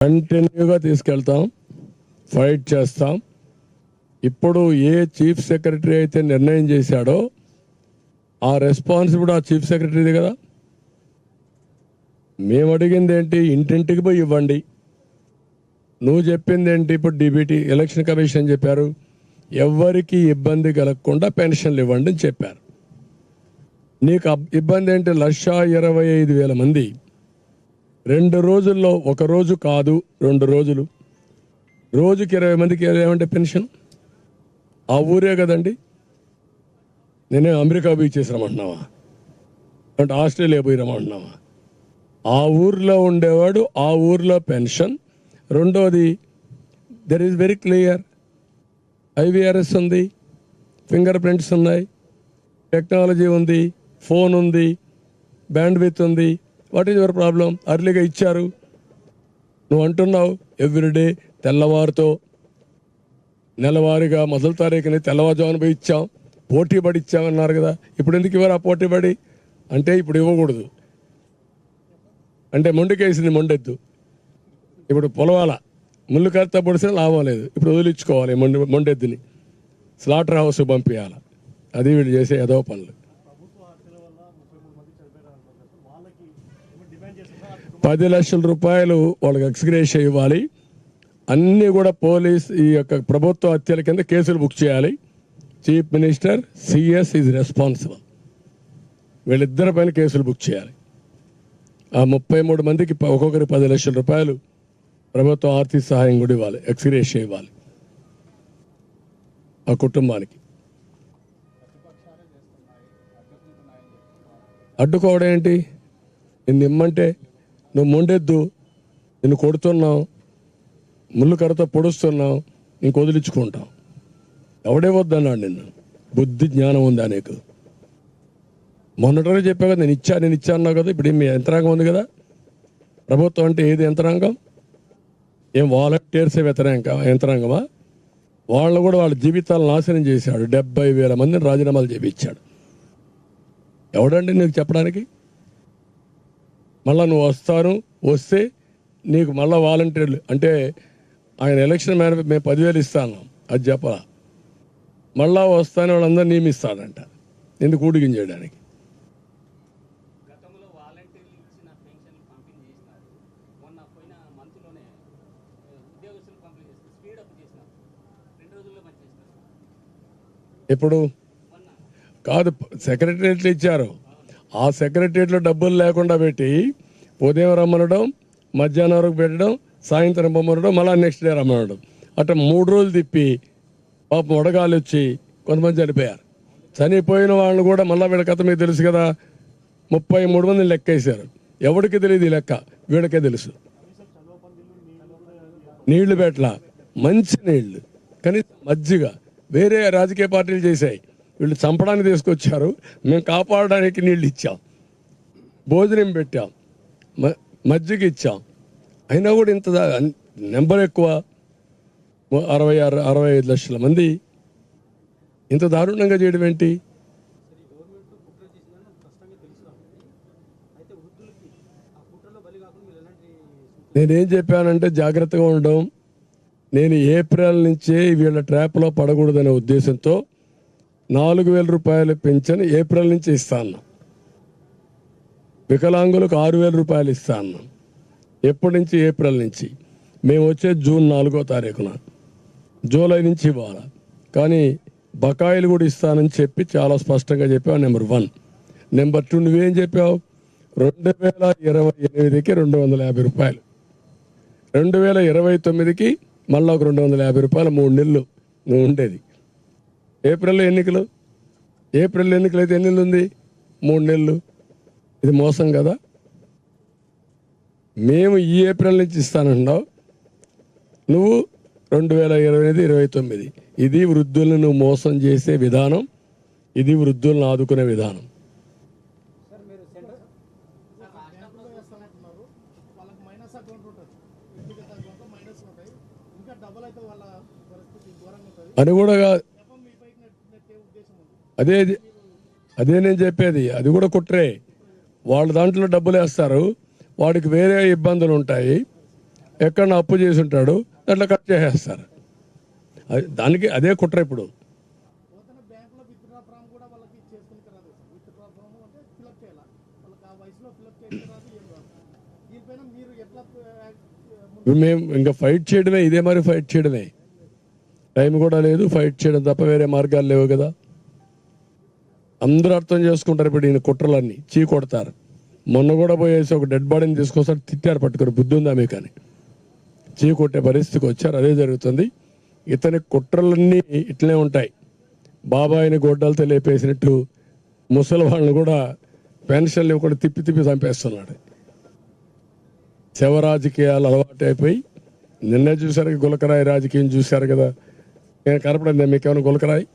కంటిన్యూగా తీసుకెళ్తాం, ఫైట్ చేస్తాం. ఇప్పుడు ఏ చీఫ్ సెక్రటరీ అయితే నిర్ణయం చేశాడో ఆ రెస్పాన్సిబిలిటీ ఆ చీఫ్ సెక్రటరీది కదా. మేము అడిగింది ఏంటి, ఇంటింటికి పోయి ఇవ్వండి. నువ్వు చెప్పింది ఏంటి, ఇప్పుడు డిబిటీ ఎలక్షన్ కమిషన్ చెప్పారు ఎవరికి ఇబ్బంది కలగకుండా పెన్షన్లు ఇవ్వండి అని చెప్పారు. నీకు ఇబ్బంది ఏంటి, 1,25,000 మంది 2 రోజుల్లో, ఒక రోజు కాదు 2 రోజులు, రోజుకి 20 మందికి ఏమంటే పెన్షన్. ఆ ఊరే కదండి. నేనే అమెరికా పోయి చేసి రమ్మంటున్నావా, అంటే ఆస్ట్రేలియా పోయి రమ్మంటున్నావా? ఆ ఊర్లో ఉండేవాడు ఆ ఊర్లో పెన్షన్. రెండోది, there is very clear, IVRS ఉంది, ఫింగర్ ప్రింట్స్ ఉన్నాయి, టెక్నాలజీ ఉంది, ఫోన్ ఉంది, బ్యాండ్ విత్ ఉంది. What is your problem? అర్లీగా ఇచ్చారు. నువ్వు అంటున్నావు ఎవ్రీడే తెల్లవారుతో నెలవారీగా మొదటి తారీఖుని తెల్లవారుజామున పోయి ఇచ్చాం, పోటీ పడి ఇచ్చామన్నారు కదా. ఇప్పుడు ఎందుకు ఇవ్వరు ఆ పోటీ పడి? అంటే ఇప్పుడు ఇవ్వకూడదు అంటే మొండికేసింది మొండెద్దు. ఇప్పుడు పొలవాల ముళ్ళు కర్త పొడిసిన లాభం లేదు, ఇప్పుడు వదిలించుకోవాలి మొండెద్దుని, స్లాటర్ హౌస్ పంపించాలి. అది వీళ్ళు చేసే ఏదో పనులు. 10 లక్షల రూపాయలు వాళ్ళకి ఎక్స్గ్రేషియా ఇవ్వాలి. అన్నీ కూడా పోలీస్ ఈ యొక్క ప్రభుత్వ హత్యల కింద కేసులు బుక్ చేయాలి. Chief minister, CS is responsible. వీళ్ళిద్దరి పైన కేసులు బుక్ చేయాలి. ఆ 33 మందికి ఒక్కొక్కరి 10 లక్షల రూపాయలు ప్రభుత్వం ఆర్థిక సహాయం కూడా ఇవ్వాలి, ఎక్స్గ్రేషియా ఇవ్వాలి ఆ కుటుంబానికి. అడ్డుకోవడం ఏంటి? నిన్ను ఇమ్మంటే నువ్వు మొండెద్దు, నిన్ను కొడుతున్నావు, ముళ్ళు కర్రతో పొడుస్తున్నావు, ఇంక వదిలించుకుంటావు. ఎవడే వద్దన్నాడు నిన్ను? బుద్ధి జ్ఞానం ఉందా నీకు? మొన్నటి చెప్పా కదా, నేను ఇచ్చా అన్నావు కదా. ఇప్పుడు మీ యంత్రాంగం ఉంది కదా. ప్రభుత్వం అంటే ఏది యంత్రాంగం? ఏం వాలంటీర్సే యంత్రాంగమా? వాళ్ళు కూడా వాళ్ళ జీవితాలను నాశనం చేశాడు. 70,000 మందిని రాజీనామాలు చేయించాడు. ఎవడండి నీకు చెప్పడానికి? మళ్ళా నువ్వు వస్తే నీకు మళ్ళా వాలంటీర్లు అంటే ఆయన ఎలక్షన్ మేము 10,000 ఇస్తాను అది చెప్పరా. మళ్ళా వస్తానే వాళ్ళందరూ నియమిస్తాడంట ఎందుకు ఊడిగించేయడానికి. ఇప్పుడు కాదు, సెక్రటరియట్లు ఇచ్చారు. ఆ సెక్రటరియట్లో డబ్బులు లేకుండా పెట్టి ఉదయం రమ్మనడం, మధ్యాహ్నం వరకు పెట్టడం, సాయంత్రం రమ్మనడం, మళ్ళీ నెక్స్ట్ డే రమ్మనడం. అట్లా 3 రోజులు తిప్పి పాపం వడగాలు వచ్చి కొంతమంది చనిపోయారు. చనిపోయిన వాళ్ళని కూడా మళ్ళీ వీళ్ళ కథ మీకు తెలుసు కదా. 33 మందిని లెక్కేశారు. ఎవరికి తెలియదు ఈ లెక్క, వీళ్ళకే తెలుసు. నీళ్లు పెట్టలా, మంచి నీళ్లు, కనీసం మజ్జిగ వేరే రాజకీయ పార్టీలు చేశాయి. వీళ్ళు చంపడానికి తీసుకొచ్చారు, మేము కాపాడడానికి నీళ్ళు ఇచ్చాం, భోజనం పెట్టాం, మజ్జిగ ఇచ్చాం. అయినా కూడా ఇంత నెంబర్ ఎక్కువ, 65 లక్షల మంది ఇంత దారుణంగా చేయడం ఏంటి? నేనేం చెప్పానంటే జాగ్రత్తగా ఉండడం. నేను ఏప్రిల్ నుంచే వీళ్ళ ట్రాప్లో పడకూడదనే ఉద్దేశంతో 4,000 రూపాయలు పెన్షన్ ఏప్రిల్ నుంచి ఇస్తా అన్నా. వికలాంగులకు 6,000 రూపాయలు ఇస్తా అన్నా. ఎప్పటి నుంచి? ఏప్రిల్ నుంచి. మేము వచ్చే జూన్ 4వ తారీఖున, జూలై నుంచి ఇవ్వాలి. కానీ బకాయిలు కూడా ఇస్తానని చెప్పి చాలా స్పష్టంగా చెప్పావు. నెంబర్ 1. నెంబర్ 2, నువ్వేం చెప్పావు? 2028కి 250 రూపాయలు, 2029కి మళ్ళీ ఒక 250 రూపాయలు. 3 నెలలు నువ్వు ఉండేది. ఏప్రిల్లో ఎన్నికలు అయితే ఎన్ని నెలలు ఉంది? 3 నెలలు. ఇది మోసం కదా. మేము ఈ ఏప్రిల్ నుంచి ఇస్తానంటున్నావు, నువ్వు 2028-29. ఇది వృద్ధులను నువ్వు మోసం చేసే విధానం, ఇది వృద్ధులను ఆదుకునే విధానం. అని కూడా అదే నేను చెప్పేది. అది కూడా కుట్రే. వాళ్ళు దాంట్లో డబ్బులు వేస్తారు, వాడికి వేరే ఇబ్బందులు ఉంటాయి. ఎక్కడ అప్పు చేసి ఉంటాడు అట్లా కట్ చేసేస్తారు. దానికి అదే కుట్ర ఇప్పుడు. బ్యాంకులో విత్డ్రా ఫామ్ కూడా వాళ్ళకి చేసుకుని రాదు. విత్డ్రా ఫామ్ అంటే ఫిల్అప్ చేయాలి, వాళ్ళకి ఆ వయసులో ఫిల్అప్ చేసి రాదు, ఏం రాదు. దీనిపైన మీరు ఎట్లా మేము ఇంకా ఫైట్ చేయడమే, ఇదే మరి ఫైట్ చేయడమే. టైం కూడా లేదు, ఫైట్ చేయడం తప్ప వేరే మార్గాలు లేవు కదా. అందరూ అర్థం చేసుకుంటారు ఇప్పుడు ఈయన కుట్రలన్నీ, చీ కొడతారు. మొన్న కూడా పోయేసి ఒక డెడ్ బాడీని తీసుకొస్తారు, తిట్టారు పట్టుకుని, బుద్ధి ఉందా మీకు అని. చీ కొట్టే పరిస్థితికి వచ్చారు. అదే జరుగుతుంది. ఇతని కుట్రలన్నీ ఇట్లనే ఉంటాయి. బాబాయిని గొడ్డలతో లేపేసినట్టు ముసలి వాళ్ళని కూడా పెన్షన్లు ఇవ్వకుండా తిప్పి తిప్పి చంపేస్తున్నాడు. శవ రాజకీయాలు అలవాటు అయిపోయి, నిన్నే చూశారు గులకరాయి రాజకీయం చూశారు కదా. నేను కనపడింది మీకేమైనా గులకరాయి?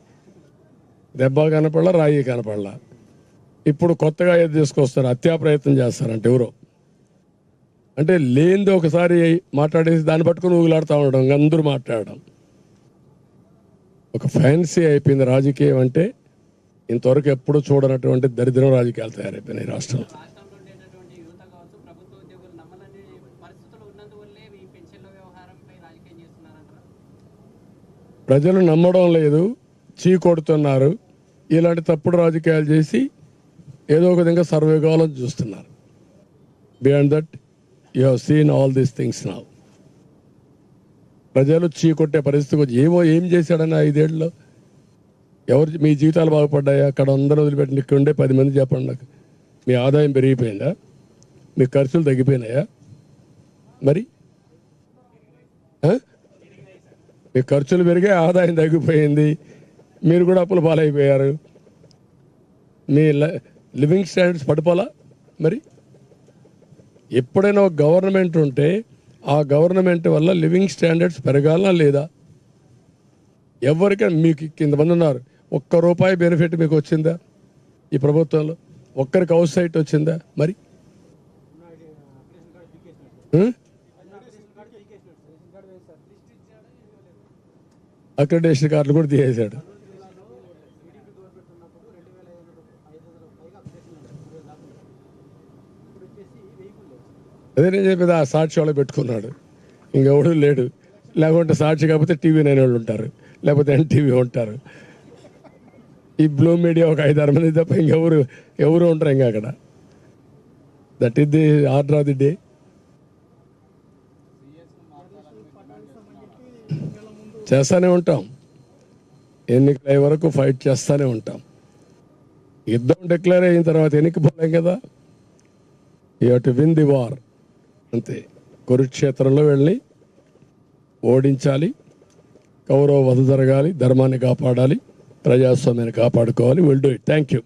దెబ్బ కనపడలా, రాయి కనపడలా. ఇప్పుడు కొత్తగా ఏది తీసుకొస్తారు, హత్యా ప్రయత్నం చేస్తారంటే ఎవరో. అంటే లేనిది ఒకసారి మాట్లాడేసి దాన్ని పట్టుకుని ఊగులాడుతూ ఉండడం, అందరూ మాట్లాడడం. ఒక ఫ్యాన్సీ అయిపోయింది రాజకీయం అంటే. ఇంతవరకు ఎప్పుడు చూడనటువంటి దరిద్రం రాజకీయాలు తయారైపోయినాయి రాష్ట్రంలో. రాష్ట్రంలో ఉండేటటువంటి యువత కావచ్చు, ప్రభుత్వ ఉద్యోగులు నమ్మలేని పరిస్థితులు ఉన్నందువల్లే ఈ పెన్షన్ల వ్యవహారంపై రాజకీయం చేస్తున్నారంటారా? ప్రజలు నమ్మడం లేదు, చీకొడుతున్నారు. ఇలాంటి తప్పుడు రాజకీయాలు చేసి ఏదో ఒక విధంగా సర్వే కావాలని చూస్తున్నారు. Beyond that you have seen all these things now. ప్రజలు చీకొట్టే పరిస్థితికి వచ్చి ఏం చేశాడని 5 ఏళ్ళలో ఎవరు మీ జీవితాలు బాగుపడ్డాయా? అక్కడ అందరూ వదిలిపెట్టి ఇక్కడ ఉండే 10 మంది చెప్పండి నాకు. మీ ఆదాయం పెరిగిపోయిందా? మీ ఖర్చులు తగ్గిపోయినాయా? మరి మీ ఖర్చులు పెరిగే, ఆదాయం తగ్గిపోయింది, మీరు కూడా అప్పుల పాలైపోయారు. మీ లివింగ్ స్టాండర్డ్స్ పడిపోలా? మరి ఎప్పుడైనా ఒక గవర్నమెంట్ ఉంటే ఆ గవర్నమెంట్ వల్ల లివింగ్ స్టాండర్డ్స్ పెరగాలనా లేదా? ఎవరికైనా మీకు ఇంతమంది ఉన్నారు, ₹1 బెనిఫిట్ మీకు వచ్చిందా ఈ ప్రభుత్వంలో? ఒక్కరికి హౌస్ సైట్ వచ్చిందా? మరి అక్రిడేషన్ కార్డులు కూడా తీసేశాడు. అదే నేను చెప్పేది, ఆ సాక్షి వాళ్ళు పెట్టుకున్నాడు, ఇంకెవడు లేడు. లేకుంటే సాక్షి కాకపోతే TV9 వాళ్ళు ఉంటారు, లేకపోతే NTV ఉంటారు. ఈ బ్లూ మీడియా ఒక 5-6 మంది తప్ప ఎవరు ఉంటారు ఇంకా అక్కడ. That is the order of the day. చేస్తూనే ఉంటాం, ఎన్నికల అయ్యే వరకు ఫైట్ చేస్తూనే ఉంటాం. యుద్ధం డిక్లేర్ అయిన తర్వాత ఎన్నికపోలేం కదా. You have to win the war అంతే. కురుక్షేత్రంలో వెళ్ళి ఓడించాలి, కౌరవ వధ జరగాలి, ధర్మాన్ని కాపాడాలి, ప్రజాస్వామ్యాన్ని కాపాడుకోవాలి. Will do it. Thank you.